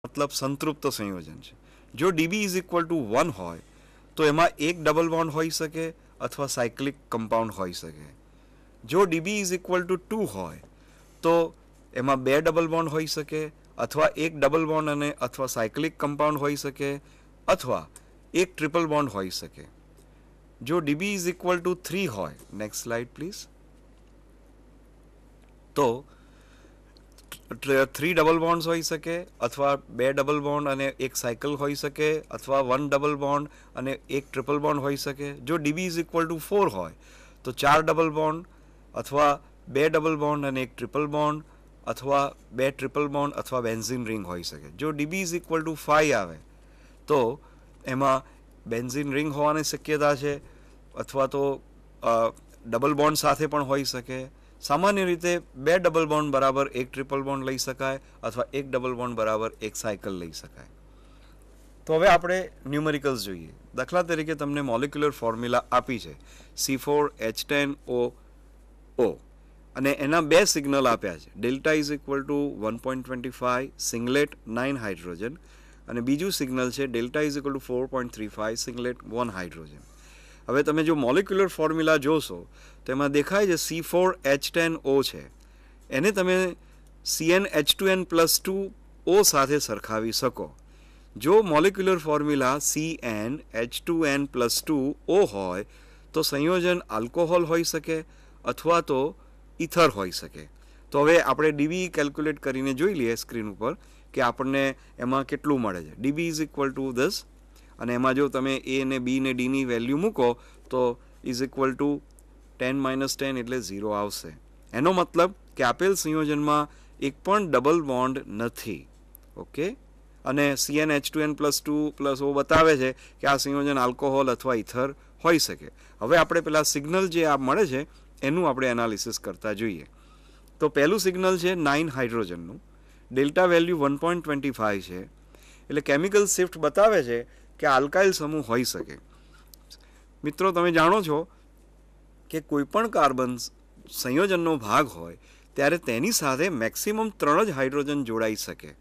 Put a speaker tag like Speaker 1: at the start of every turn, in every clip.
Speaker 1: मतलब संतृप्त संयोजन है। जो डीबी इज इक्वल टू 1 होय तो एमां एक डबल बॉन्ड होई सके अथवा साइक्लिक कंपाउंड होई सके। जो डीबी इज इक्वल टू 2 होय तो एमां बे डबल बॉन्ड होई सके अथवा एक डबल बॉन्ड अने अथवा साइक्लिक कंपाउंड होई सके अथवा एक ट्रिपल बॉन्ड होई सके। जो डीबी इज इक्वल टू 3 होय, नेक्स्ट स्लाइड प्लीज, तो 3 डबल बॉन्ड्स होई सके अथवा बे डबल बॉन्ड अने एक साइकिल होई सके अथवा 1 डबल बॉन्ड अने एक ट्रिपल बॉन्ड होई सके। जो डीबी इज इक्वल टू 4 होय तो 4 डबल बॉन्ड अथवा बे डबल बॉन्ड अने एक ट्रिपल बॉन्ड अथवा बे ट्रिपल बॉन्ड अथवा बेन्जीन रिंग होई सके। जो डीबी इज इक्वल टू 5 आवे तो एमां बेन्जीन रिंग होवानी शक्यता छे अथवा तो डबल बॉन्ड साथे पण होई सके। सामान्य रीते बे डबल बॉन्ड बराबर एक ट्रिपल बॉन्ड लई शकाय अथवा एक डबल बॉन्ड बराबर एक साइकिल लई शकाय। तो हवे आपणे न्यूमेरिकल्स जोईए। दाखला तरीके तमने मोलिक्युलर फॉर्म्युला आपी छे C4H10OO અને એના બે સિગ્નલ આપ્યા છે। Delta is equal to 1.25 સિંગલેટ 9 hydrogen અને બીજું સિગ્નલ છે delta is equal to 4.35 સિંગલેટ 1 hydrogen. હવે તમે જો મોલિક્યુલર ફોર્મ્યુલા જોશો તો એમાં દેખાય છે C4H10O છે, એને તમે CnH2n+2O સાથે સરખાવી શકો। જો મોલિક્યુલર ફોર્મ્યુલા CnH2n+2O હોય તો સંયોજન આલ્કોહોલ હોઈ શકે અથવા તો ઇથર હોઈ શકે। તો હવે આપણે ડીબી કેલ્ક્યુલેટ કરીને જોઈ લઈએ સ્ક્રીન ઉપર કે આપણને એમાં કેટલું મળે છે। ડીબી ઇઝ ઇક્વલ ટુ 10 અને એમાં જો તમે એ ને બી ને ડીની વેલ્યુ મૂકો તો ઇઝ ઇક્વલ ટુ 10 - 10 એટલે 0 આવશે। એનો મતલબ કે આપેલ સંયોજનમાં એક પણ ડબલ બોન્ડ નથી। ઓકે, અને CnH2n+2+O બતાવે છે કે આ સંયોજન આલ્કોહોલ અથવા ઇથર હોઈ શકે। હવે આપણે પેલા સિગ્નલ જે આ મળે છે એનું આપણે એનાલિસિસ કરતા જોઈએ। તો પહેલું સિગ્નલ છે 9 હાઇડ્રોજનનું, ડેલ્ટા વેલ્યુ 1.25 છે, એટલે કેમિકલ શિફ્ટ બતાવે છે કે આલ્કાઇલ સમૂહ હોઈ શકે। મિત્રો તમે જાણો છો કે કોઈપણ કાર્બન સંયોજનનો ભાગ હોય ત્યારે તેની સાથે મેક્સિમમ 3 જ હાઇડ્રોજન જોડાઈ શકે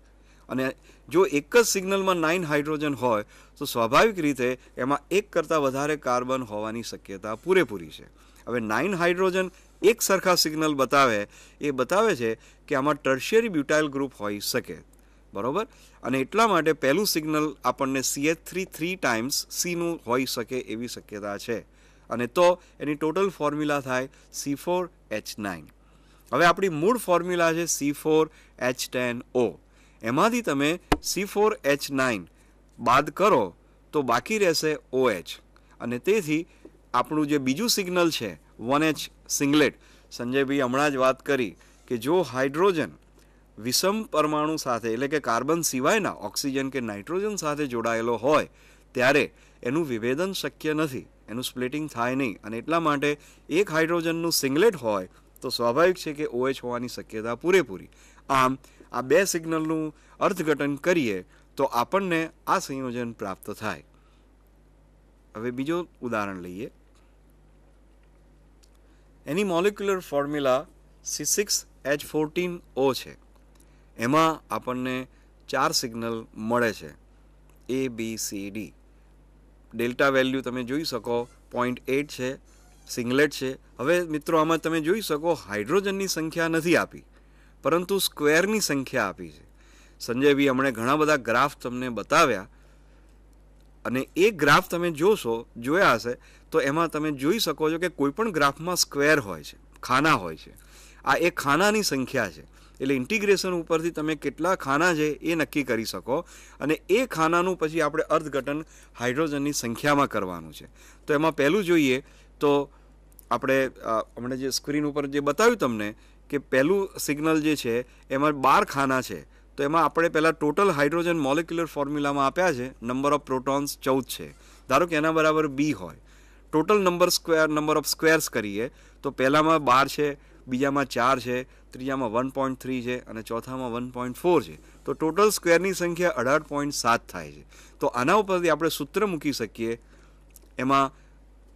Speaker 1: અને જો એક જ સિગ્નલમાં 9 હાઇડ્રોજન હોય તો સ્વાભાવિક રીતે એમાં એક કરતાં વધારે કાર્બન હોવાની શક્યતા પૂરેપૂરી છે। હવે 9 હાઇડ્રોજન એક સરખા સિગ્નલ બતાવે એ બતાવે છે કે આમાં ટર્શિયરી બ્યુટાઇલ ગ્રુપ હોઈ શકે, બરોબર। અને એટલા માટે પહેલું સિગ્નલ આપણને CH3 3 ટાઈમ્સ Cનું હોઈ શકે એવી શક્યતા છે અને તો એની ટોટલ ફોર્મ્યુલા થાય C4H9। હવે આપણી મૂળ ફોર્મ્યુલા છે C4H10O, એમાંથી તમે C4H9 બાદ કરો તો બાકી રહેશે OH અને તેથી આપણું જે બીજું સિગ્નલ છે 1H સિંગલેટ, સંજયભાઈ હમણાં જ વાત કરી કે જો હાઇડ્રોજન વિષમ પરમાણુ સાથે એટલે કે કાર્બન સિવાયના ઓક્સિજન કે નાઇટ્રોજન સાથે જોડાયેલો હોય ત્યારે એનું વિભેદન શક્ય નથી, એનું સ્પ્લિટિંગ થાય નહીં અને એટલા માટે એક હાઇડ્રોજનનું સિંગલેટ હોય તો સ્વાભાવિક છે કે OH હોવાની શક્યતા પૂરેપૂરી। આમ આ બે સિગ્નલનું અર્થઘટન કરીએ તો આપણને આ સંયોજન પ્રાપ્ત થાય। હવે બીજો ઉદાહરણ લઈએ। એની મોલિક્યુલર ફોર્મ્યુલા C6H14O છે, એમાં આપણને 4 સિગ્નલ મળે છે ABCD। ડેલ્ટા વેલ્યુ તમે જોઈ શકો 0.8 છે, સિંગલેટ છે। હવે મિત્રો આમાં તમે જોઈ શકો હાઇડ્રોજનની સંખ્યા નથી આપી પરંતુ સ્ક્વેરની સંખ્યા આપી છે। સંજયભાઈ હમણાં ઘણા બધા ગ્રાફ તમને બતાવ્યા અને એ ગ્રાફ તમે જોયા હશે તો એમાં તમે જોઈ શકો છો કે કોઈ પણ ગ્રાફમાં સ્ક્વેર હોય છે, ખાના હોય છે। આ એક ખાનાની સંખ્યા છે એટલે ઇન્ટિગ્રેશન ઉપરથી તમે કેટલા ખાના છે એ નક્કી કરી શકો અને એ ખાનાનું પછી આપણે અર્થઘટન હાઇડ્રોજનની સંખ્યામાં કરવાનું છે। તો એમાં પહેલું જોઈએ તો આપણે હમણાં જે સ્ક્રીન ઉપર જે બતાવ્યું તમને કે પહેલું સિગ્નલ જે છે એમાં 12 ખાના છે તો એમાં આપણે પહેલાં ટોટલ હાઇડ્રોજન મોલિક્યુલર ફોર્મ્યુલામાં આપ્યા છે નંબર ઓફ પ્રોટોન્સ 14 છે। ધારો કે એના બરાબર B હોય, ટોટલ નંબર ઓફ સ્ક્વેર્સ કરીએ તો પહેલામાં 12 છે, બીજામાં 4 છે, ત્રીજામાં 1.3 છે અને ચોથામાં 1.4 છે। તો ટોટલ સ્ક્વેરની સંખ્યા 18.7 થાય છે। તો આના ઉપરથી આપણે સૂત્ર મૂકી શકીએ। એમાં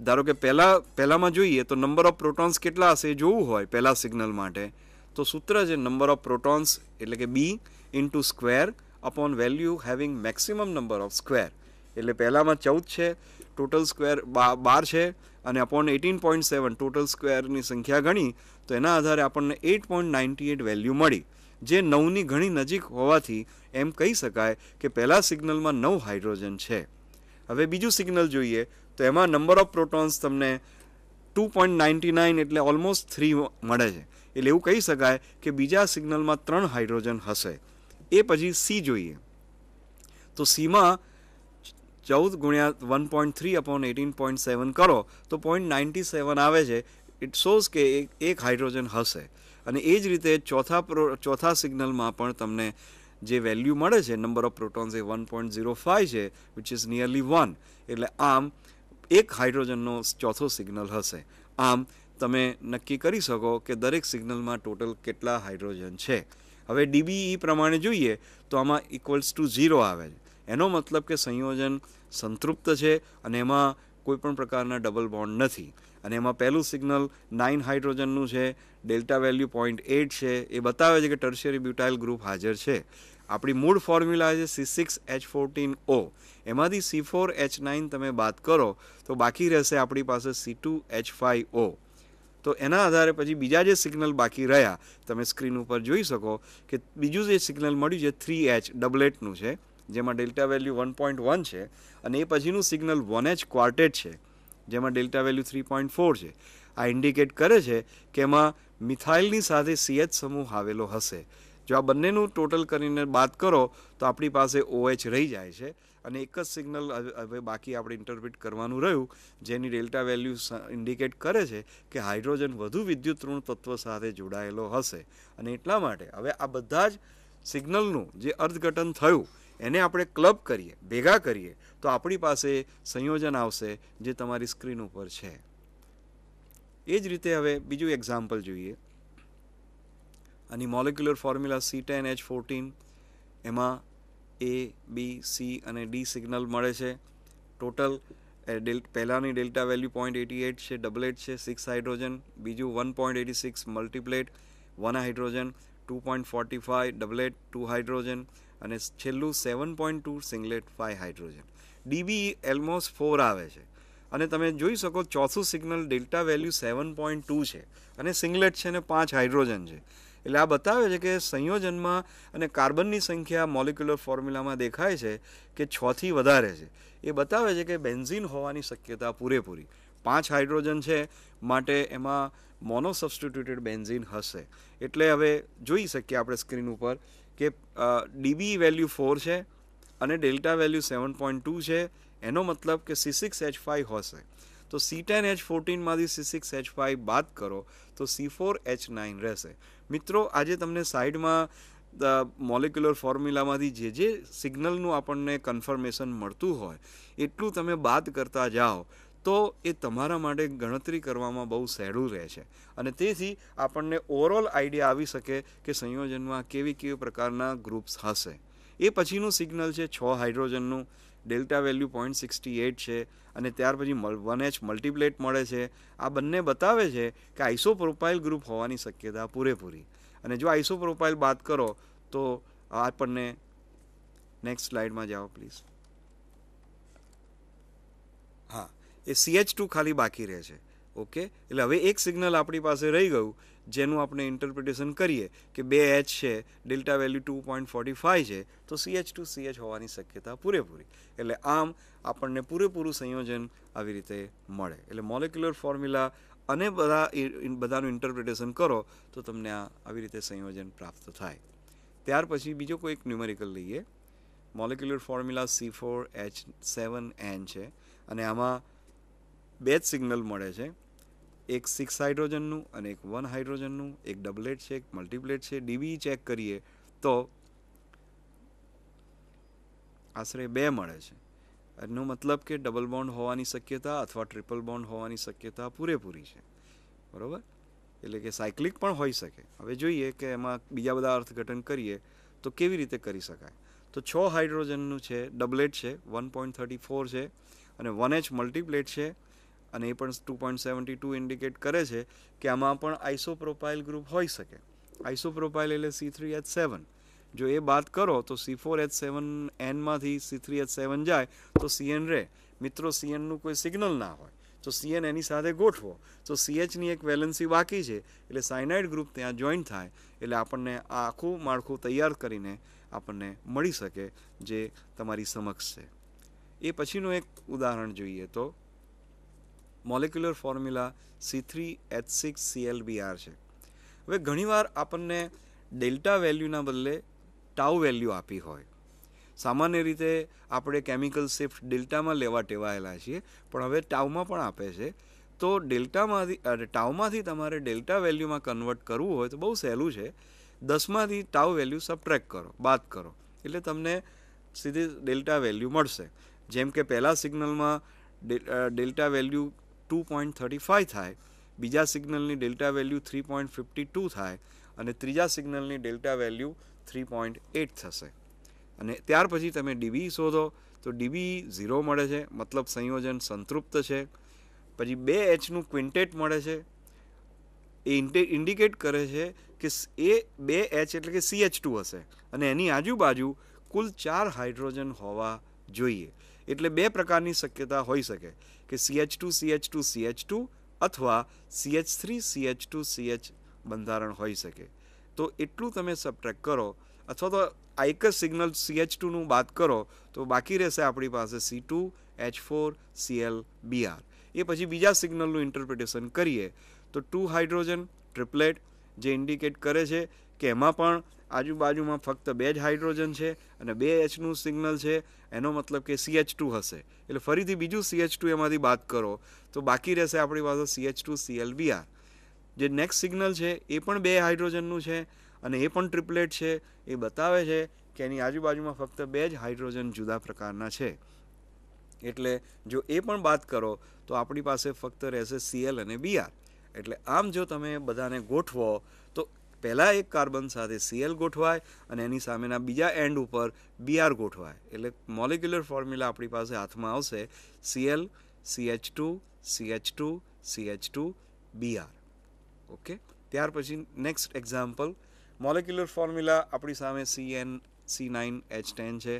Speaker 1: ધારો કે પહેલામાં જોઈએ તો નંબર ઓફ પ્રોટોન્સ કેટલા હશે એ જોવું હોય પહેલા સિગ્નલ માટે તો સૂત્ર છે નંબર ઓફ પ્રોટોન્સ એટલે કે B into square upon value having maximum number of square. એટલે પહેલામાં 14 છે, ટોટલ સ્ક્વેર 12 છે, અને અપોન 18.7 ટોટલ સ્ક્વેરની સંખ્યા ગણી તો એના આધારે આપણને 8.98 વેલ્યુ મળી, જે 9ની ઘણી નજીક હોવાથી એમ કહી શકાય કે પહેલા સિગ્નલમાં 9 હાઇડ્રોજન છે. હવે બીજું સિગ્નલ જોઈએ તો એમાં નંબર ઓફ પ્રોટોન્સ તમને 2.99 એટલે ઓલમોસ્ટ 3 મળે છે. એટલે એવું કહી શકાય કે બીજા સિગ્નલમાં 3 હાઇડ્રોજન હશે. એ પછી સી જોઈએ તો સીમાં 14 ગુણ્યા 1.3 અપોન 18.7 કરો તો 0.97 આવે છે. ઇટ શોઝ કે એક હાઇડ્રોજન હશે. અને એ જ રીતે ચોથા સિગ્નલમાં પણ તમને જે વેલ્યુ મળે છે નંબર ઓફ પ્રોટોન્સ એ 1.05 છે, વિચ ઇઝ નિયરલી 1. એટલે આમ એક હાઇડ્રોજનનો ચોથો સિગ્નલ હશે. આમ તમે નક્કી કરી શકો કે દરેક સિગ્નલમાં ટોટલ કેટલા હાઇડ્રોજન છે. હવે ડીબીઈ પ્રમાણે જોઈએ તો આમાં ઇક્વલ્સ ટુ 0 આવે છે. એનો મતલબ કે સંયોજન સંતૃપ્ત છે અને એમાં કોઈ પણ પ્રકારના ડબલ બોન્ડ નથી. અને એમાં પહેલું સિગ્નલ 9 હાઇડ્રોજનનું છે, ડેલ્ટા વેલ્યુ 0.8 છે. એ બતાવે છે કે ટર્શિયરી બ્યુટાઇલ ગ્રુપ હાજર છે. આપણી મૂળ ફોર્મ્યુલા છે C6H14O. એમાંથી C4H9 તમે બાદ કરો તો બાકી રહેશે આપણી પાસે C2H5O. તો એના આધારે પછી બીજા જે સિગ્નલ બાકી રહ્યા તમે સ્ક્રીન ઉપર જોઈ શકો કે બીજું જે સિગ્નલ મળ્યું છે 3H ડબલેટનું છે, જેમાં ડેલ્ટા વેલ્યુ 1.1 છે, અને એ પછીનું સિગ્નલ 1H ક્વાર્ટેટ છે, જેમાં ડેલ્ટા વેલ્યુ 3.4 છે. આ ઇન્ડિકેટ કરે છે કે એમાં મિથાઇલની સાથે CH સમૂહ આવેલો હશે. જો આ બંનેનું ટોટલ કરીને બાદ કરો તો આપણી પાસે OH રહી જાય છે, અને એક જ સિગ્નલ હવે બાકી આપણે ઇન્ટરપ્રિટ કરવાનું રહ્યું, જેની ડેલ્ટા વેલ્યુ ઇન્ડિકેટ કરે છે કે હાઇડ્રોજન વધુ વિદ્યુત ઋણ તત્વ સાથે જોડાયેલો હશે. અને એટલા માટે હવે આ બધા જ સિગ્નલનું જે અર્થઘટન થયું એને આપણે ક્લબ કરીએ, ભેગા કરીએ તો આપણી પાસે સંયોજન આવશે જે તમારી સ્ક્રીન ઉપર છે. એ જ રીતે હવે બીજું એક્ઝામ્પલ જોઈએ. આની મોલેક્યુલર ફોર્મ્યુલા C10H14. એમાં A, B, C અને D સિગ્નલ મળે છે. ટોટલ પહેલાની ડેલ્ટા વેલ્યુ 0.88 છે, ડબલેટ છે, 6 હાઇડ્રોજન. બીજું 1.86 મલ્ટીપ્લેટ, 1 હાઇડ્રોજન. 2.45 ડબલેટ, 2 હાઇડ્રોજન. અને છેલ્લું 7.2 સિંગલેટ, 5 હાઇડ્રોજન. ડીબી ઓલમોસ્ટ 4 આવે છે. અને તમે જોઈ શકો ચોથું સિગ્નલ ડેલ્ટા વેલ્યુ 7.2 છે અને સિંગલેટ છે અને 5 હાઇડ્રોજન છે. એટલે આ બતાવે છે કે સંયોજનમાં અને કાર્બનની સંખ્યા મોલેક્યુલર ફોર્મ્યુલામાં દેખાય છે કે 6થી વધારે છે. એ બતાવે છે કે બેન્ઝીન હોવાની શક્યતા પૂરેપૂરી. 5 હાઇડ્રોજન છે માટે એમાં મોનો સબસ્ટિટ્યુટેડ બેન્ઝીન હશે. એટલે હવે જોઈ શકીએ આપણે સ્ક્રીન ઉપર કે ડીબી વેલ્યુ 4 છે અને ડેલ્ટા વેલ્યુ 7.2 છે. એનો મતલબ કે C6H5 હશે. તો C10H14માંથી C6H5 બાદ કરો તો C4H9 રહેશે. મિત્રો, આજે તમને સાઈડમાં મોલેક્યુલર ફોર્મ્યુલામાંથી જે સિગ્નલનું આપણને કન્ફર્મેશન મળતું હોય એટલું તમે બાદ કરતા જાઓ તો એ તમારા માટે ગણતરી કરવામાં બહુ સહેલું રહે છે. અને તેથી આપણને ઓવરઓલ આઈડિયા આવી શકે કે સંયોજનમાં કેવી પ્રકારના ગ્રુપ્સ હશે. એ પછીનું સિગ્નલ છે 6 હાઇડ્રોજનનું, ડેલ્ટા વેલ્યુ 0.68 છે, અને ત્યાર પછી 1H મલ્ટીપ્લેટ મળે છે. આ બંને બતાવે છે કે આઇસોપ્રોપાઇલ ગ્રુપ હોવાની શક્યતા પૂરેપૂરી. અને જો આઇસોપ્રોપાઇલ બાદ કરો તો આપણને નેક્સ્ટ સ્લાઇડમાં જાઓ પ્લીઝ. હા, એ CH2 ખાલી બાકી રહે છે. ઓકે, એટલે હવે એક સિગ્નલ આપણી પાસે રહી ગયું જેનું આપણે ઇન્ટરપ્રિટેશન કરીએ કે 2H છે, ડેલ્ટા વેલ્યુ 2.45 છે, તો CH2CH હોવાની શક્યતા પૂરેપૂરી. એટલે આમ આપણને પૂરેપૂરું સંયોજન આવી રીતે મળે. એટલે મોલેક્યુલર ફોર્મ્યુલા અને બધાનું ઇન્ટરપ્રિટેશન કરો તો તમને આવી રીતે સંયોજન પ્રાપ્ત થાય. ત્યાર પછી બીજો કોઈ એક ન્યુમેરિકલ લઈએ. મોલેક્યુલર ફોર્મ્યુલા C4H7N છે અને આમાં 2 જ સિગ્નલ મળે છે. એક 6 હાઇડ્રોજનનું અને એક 1 હાઇડ્રોજનનું. એક ડબલેટ છે, એક મલ્ટીપ્લેટ છે. ડીબી ચેક કરીએ તો આશરે 2 મળે છે. એનો મતલબ કે ડબલ બોન્ડ હોવાની શક્યતા અથવા ટ્રિપલ બોન્ડ હોવાની શક્યતા પૂરેપૂરી છે. બરાબર? એટલે કે સાયક્લિક પણ હોઈ શકે. હવે જોઈએ કે એમાં બીજા બધા અર્થઘટન કરીએ તો કેવી રીતે કરી શકાય. તો 6 હાઇડ્રોજનનું છે, ડબલેટ છે, 1.34 છે, અને 1H મલ્ટીપ્લેટ છે, અને એ પણ 2.72 ઇન્ડિકેટ કરે છે કે આમાં પણ આઇસોપ્રોપાઇલ ગ્રુપ હોઈ શકે. આઇસોપ્રોપાઇલ એટલે C3H7. જો એ બાદ કરો તો C4H7N માંથી C3H7 જાય તો CN રહે. મિત્રો CNનું કોઈ સિગ્નલ ના હોય તો CN એની સાથે ગોઠવો તો CHની એક વેલેન્સી બાકી છે એટલે સાયનાઇડ ગ્રુપ ત્યાં જોઈન્ટ થાય એટલે આપણને આ આખું માળખું તૈયાર કરીને આપણને મળી શકે જે તમારી સમક્ષ છે. એ પછીનું એક ઉદાહરણ જોઈએ તો મોલેક્યુલર ફોર્મ્યુલા C3H6Cl Br છે. હવે ઘણીવાર આપણને ડેલ્ટા વેલ્યુના બદલે ટાઉ વેલ્યુ આપી હોય. સામાન્ય રીતે આપણે કેમિકલ શિફ્ટ ડેલ્ટામાં લેવા ટેવાયેલા છીએ, પણ હવે ટાઉમાં પણ આપે છે. તો ટાઉમાંથી તમારે ડેલ્ટા વેલ્યુમાં કન્વર્ટ કરવું હોય તો બહુ સહેલું છે. 10માંથી ટાઉ વેલ્યુ સબટ્રેક્ટ કરો, બાદ કરો, એટલે તમને સીધી ડેલ્ટા વેલ્યુ મળશે. જેમ કે પહેલા સિગ્નલમાં ડેલ્ટા વેલ્યુ 2.35 થાય, બીજા સિગ્નલની ડેલ્ટા વેલ્યુ 3.52 થાય અને ત્રીજા સિગ્નલની ડેલ્ટા વેલ્યુ 3.8 થશે. અને ત્યાર પછી તમે ડીબી શોધો તો ડીબી 0 મળે છે, મતલબ સંયોજન સંતૃપ્ત છે. પછી 2Hનું ક્વિન્ટેટ મળે છે. એ ઇન્ડિકેટ કરે છે કે એ 2H એટલે કે CH2 હશે અને એની આજુબાજુ કુલ 4 હાઇડ્રોજન હોવા જોઈએ. એટલે બે પ્રકારની શક્યતા હોઈ શકે કે CH2 CH2 CH2 અથવા CH3 CH2 CH બંધારણ હોઈ શકે. તો એટલું તમે સબટ્રેક્ટ કરો અથવા તો આ એક જ સિગ્નલ CH2નું બાદ કરો તો બાકી રહેશે આપણી પાસે C2H4Cl Br. એ પછી બીજા સિગ્નલનું ઇન્ટરપ્રિટેશન કરીએ તો 2 હાઇડ્રોજન ટ્રિપ્લેટ જે ઇન્ડિકેટ કરે છે કે એમાં પણ આજુબાજુમાં ફક્ત 2 જ હાઇડ્રોજન છે અને 2Hનું સિગ્નલ છે, એનો મતલબ કે CH2 હશે. એટલે ફરીથી બીજું CH2 એમાંથી બાદ કરો તો બાકી રહેશે આપણી પાસે CH2Cl Br. જે નેક્સ્ટ સિગ્નલ છે એ પણ 2 હાઇડ્રોજનનું છે અને એ પણ ટ્રિપ્લેટ છે. એ બતાવે છે કે એની આજુબાજુમાં ફક્ત 2 જ હાઇડ્રોજન જુદા પ્રકારના છે. એટલે જો એ પણ બાદ કરો તો આપણી પાસે ફક્ત રહેશે Cl અને Br. એટલે આમ જો તમે બધાને ગોઠવો તો પહેલાં એક કાર્બન સાથે Cl ગોઠવાય અને એની સામેના બીજા એન્ડ ઉપર Br ગોઠવાય. એટલે મોલેક્યુલર ફોર્મ્યુલા આપણી પાસે હાથમાં આવશે Cl CH2 CH2 CH2 Br. Okay, ત્યાર પછી નેક્સ્ટ એક્ઝામ્પલ મોલેક્યુલર ફોર્મ્યુલા આપણી સામે C9H10 છે.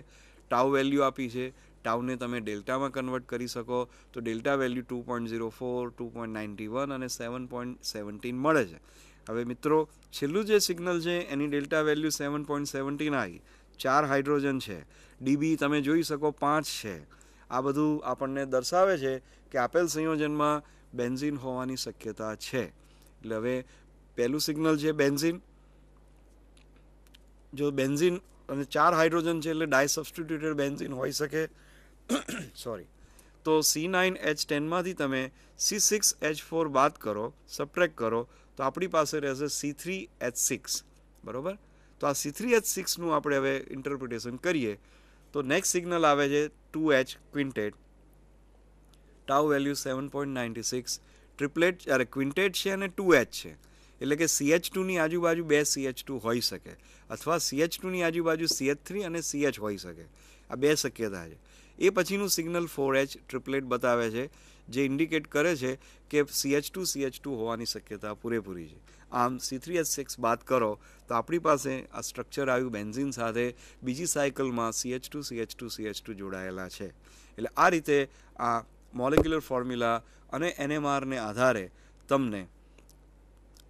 Speaker 1: ટાઉ વેલ્યુ આપી છે. ટાઉને તમે ડેલ્ટામાં કન્વર્ટ કરી શકો તો ડેલ્ટા વેલ્યુ 2.04 2.91 અને 7.17 મળે છે. હવે મિત્રો છેલ્લું જે સિગ્નલ છે એની ડેલ્ટા વેલ્યુ 7.17 આવી. 4 હાઇડ્રોજન છે. ડીબી તમે જોઈ શકો 5 છે. આ બધું આપણને દર્શાવે છે કે આપેલ સંયોજનમાં બેન્ઝીન હોવાની શક્યતા છે. એટલે હવે પહેલું સિગ્નલ છે બેન્ઝીન. જો બેન્ઝીન અને 4 હાઇડ્રોજન છે એટલે ડાયસબસ્ટિટ્યુટેડ બેન્ઝીન હોઈ શકે. સોરી. તો C9H10માંથી તમે C6H4 બાદ કરો, સબટ્રેક્ટ કરો તો આપણી પાસે રહેશે C3H6. બરાબર. તો આ C3H6નું આપણે હવે ઇન્ટરપ્રિટેશન કરીએ તો નેક્સ્ટ સિગ્નલ આવે છે 2H ક્વિન્ટેટ. Tau value 7.96. ટ્રિપ્લેટ ક્વિન્ટેટ છે અને 2H છે. એટલે કે CH2ની આજુબાજુ 2 CH2 હોઈ શકે અથવા CH2ની આજુબાજુ CH3 અને CH હોઈ શકે. આ બે શક્યતા છે. એ પછીનું સિગ્નલ 4H ટ્રિપ્લેટ બતાવે છે જે ઇન્ડિકેટ કરે છે કે CH2 CH2 હોવાની શક્યતા પૂરેપૂરી છે. આમ C3H6 બાદ કરો તો આપણી પાસે આ સ્ટ્રક્ચર આવ્યું બેન્ઝીન સાથે. બીજી સાયકલમાં CH2 CH2 CH2 જોડાયેલા છે. એટલે આ રીતે આ મોલેક્યુલર ફોર્મ્યુલા અને NMRને આધારે તમને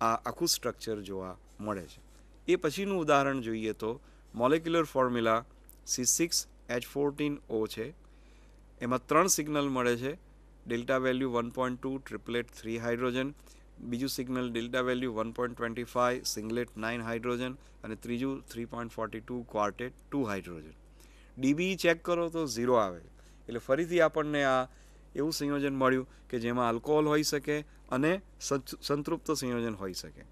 Speaker 1: આ આખું સ્ટ્રક્ચર જોવા મળે છે. એ પછીનું ઉદાહરણ જોઈએ તો મોલેક્યુલર ફોર્મ્યુલા C6H14O છે. એમાં 3 સિગ્નલ મળે છે. ડેલ્ટા વેલ્યુ 1.2 ટ્રિપ્લેટ 3 હાઇડ્રોજન, બીજું સિગ્નલ ડેલ્ટા વેલ્યુ 1.25 સિંગલેટ 9 હાઇડ્રોજન અને ત્રીજું 3.42 ક્વાર્ટેટ 2 હાઇડ્રોજન. ડીબી ચેક કરો તો 0 આવે. એટલે ફરીથી આપણને આ એવું સંયોજન મળ્યું કે જેમાં આલ્કોહોલ હોઈ શકે અને સંતૃપ્ત સંયોજન હોઈ શકે.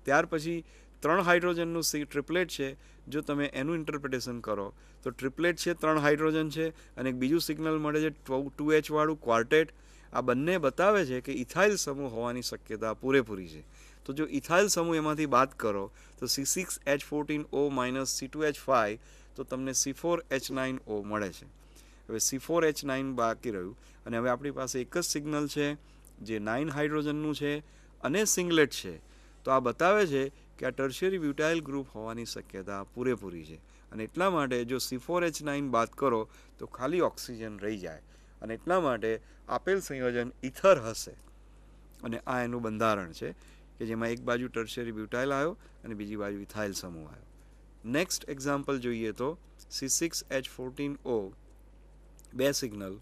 Speaker 1: ત્યાર પછી 3 હાઇડ્રોજનનું ટ્રિપ્લેટ છે. જો તમે એનું ઇન્ટરપ્રિટેશન કરો તો ટ્રિપ્લેટ છે, 3 હાઇડ્રોજન છે અને એક બીજું સિગ્નલ મળે છે 2H વાળું ક્વાર્ટેટ. આ બંને બતાવે છે કે ઇથાઇલ સમૂહ હોવાની શક્યતા પૂરેપૂરી છે. તો જો ઇથાઇલ સમૂહ એમાંથી બાદ કરો તો C6H14O C2H5 તો તમને C4H9O મળે છે. હવે C4H9 બાકી રહ્યું અને હવે આપણી પાસે એક જ સિગ્નલ છે જે 9 હાઇડ્રોજનનું છે અને સિંગલેટ છે. તો આ બતાવે છે કે આ ટર્શિયરી બ્યુટાઇલ ગ્રુપ હોવાની શક્યતા પૂરેપૂરી છે. અને એટલા માટે જો C4H9 બાદ કરો તો ખાલી ઓક્સિજન રહી જાય, અને એટલા માટે આપેલ સંયોજન ઇથર હશે. અને આ એનું બંધારણ છે કે જેમાં એક બાજુ ટર્શિયરી બ્યુટાઇલ આવ્યો અને બીજી બાજુ ઇથાઇલ સમૂહ આવ્યો. નેક્સ્ટ એક્ઝામ્પલ જોઈએ તો C6H14O, 2 સિગ્નલ,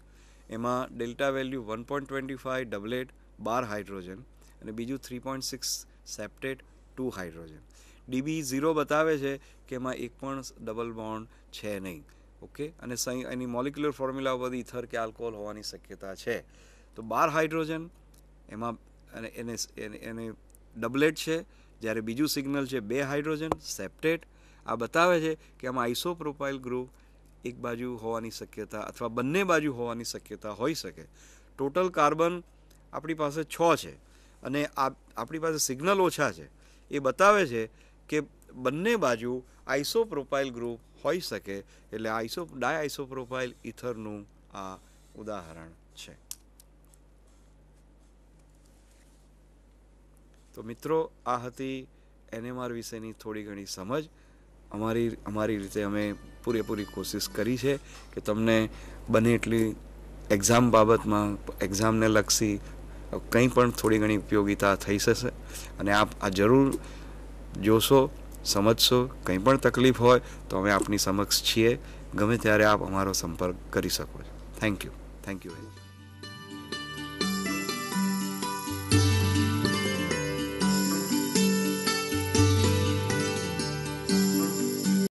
Speaker 1: એમાં ડેલ્ટા વેલ્યુ 1.25 ડબલેટ 12 હાઇડ્રોજન અને બીજું 3.6 સેપ્ટેટ 2 હાઇડ્રોજન. ડીબી 0 બતાવે છે કે એમાં એક પણ ડબલ બોન્ડ છે નહીં. ઓકે, અને એની મોલિક્યુલર ફોર્મ્યુલા બધી ઇથર કે આલ્કોહોલ હોવાની શક્યતા છે. તો 12 હાઇડ્રોજન એમાં એને ડબલેટ છે, જ્યારે બીજું સિગ્નલ છે 2 હાઇડ્રોજન સેપ્ટેટ. આ બતાવે છે કે આમાં આઇસોપ્રોપાઇલ ગ્રુપ એક બાજુ હોવાની શક્યતા અથવા બંને બાજુ હોવાની શક્યતા હોઈ શકે. ટોટલ કાર્બન આપણી પાસે 6 છે અને આપણી પાસે સિગ્નલ ઓછા છે. એ બતાવે છે કે બંને બાજુ આઇસોપ્રોપાઇલ ગ્રુપ હોઈ શકે. એટલે ડાયઆઇસોપ્રોપાઇલ ઇથરનું આ ઉદાહરણ છે. તો મિત્રો, આ હતી NMR વિશેની થોડી ઘણી સમજ. અમારી રીતે અમે પૂરેપૂરી કોશિશ કરી છે કે તમને બને એટલી એક્ઝામ બાબતમાં, એક્ઝામને લક્ષી કંઈ પણ થોડી ઘણી ઉપયોગિતા થઈ જશે. અને આપ આ જરૂર જોશો, સમજશો. કંઈ પણ તકલીફ હોય તો અમે આપની સમક્ષ છીએ. ગમે ત્યારે આપ અમારો સંપર્ક કરી શકો છો. Thank you very much.